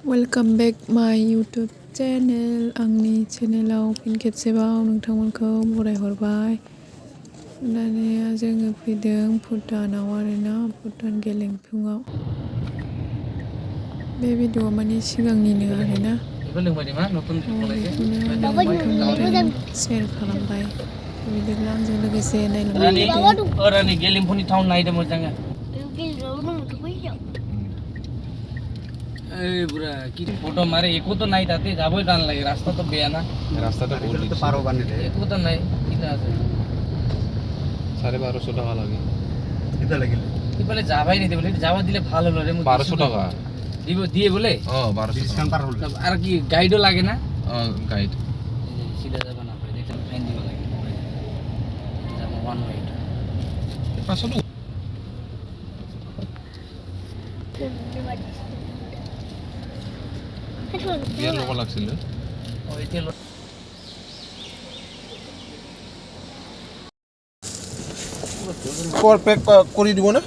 Welcome back my YouTube channel. आंनि चेनेलाव fin खेबसेबाव नोंथांमोनखौ बरायहरबाय। दानिया जोङो फैदों भुटानाव आरोना, भुटान गेलेंफुआव। बे भिडिअ'आ माने सिगांनिनो आरोना। बेखौनो नोंथांमोनजों शेयार खालामबाय। बिदिब्ला आंजों लोगोसे नायलांदो। रानि गेलेंफुनि टाउन नायदो मोजाङै। बुरा की फोटो मारे एको तो नाही ताते जाबोय टान लागे रास्ता तो बेया ना रास्ता तो बहुत तो पारो बाने दे एको तो नाही किना আছে 1250 টাকা লাগে কিটা লাগিল কি বলে যাবাই নি দে বলে যাওয়া দিলে ভালো হলো রে 1200 টাকা দিব দিয়ে বলে 1200 ডিসকাউন্ট পার হলো আর কি গাইডও লাগে না গাইড সিধা যাব না পড়ে দেখতে ফাইন দিব লাগে যাব ওয়ান ওয়ে 500 টাকা বিয়ার লোক লাগছিল ওই তেল পর প্যাক করে দিব না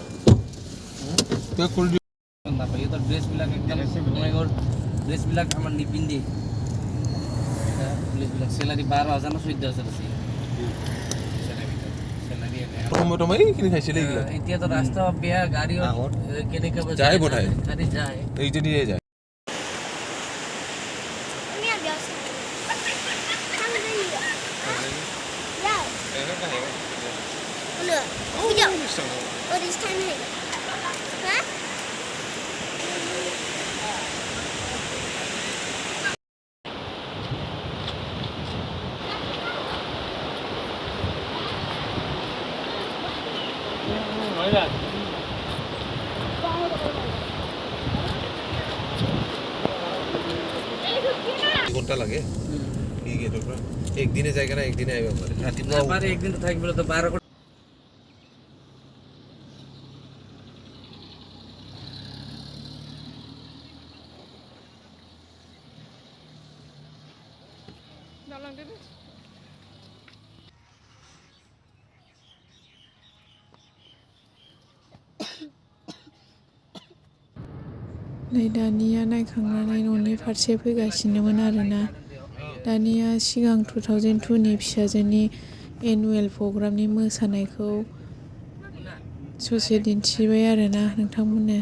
প্যাক করে দিব না ভাই তো ড্রেস বিলাক একদম মনেগর ড্রেস বিলাক আমার নিপিন্দি ড্রেস বিলাক স্যালারি 12000 না 14000 আছে টমেটো মারি কিনে খাইছিল এইগুলা এতিয়া তো রাস্তা বেয়া গাড়ি কেনে কে যায় বোধহয় গাড়ি যায় এইটা দিয়ে যায় ঘন্টা লাগে ঠিক আছে তো একদিনে জায়গা না একদিনে আইবা পারে রাতিপুরা পারে একদিন তো থাকবে তো 12 नै दानिया नायखांनानै न'नि फारसे फैगासिनोमोन आरोना। दानिया सिगां 2002नि फिसाजोनि एनुवेल प्रग्रामनि मोसानायखौ ससे दिन्थिबाय आरोना नोंथांमोननो।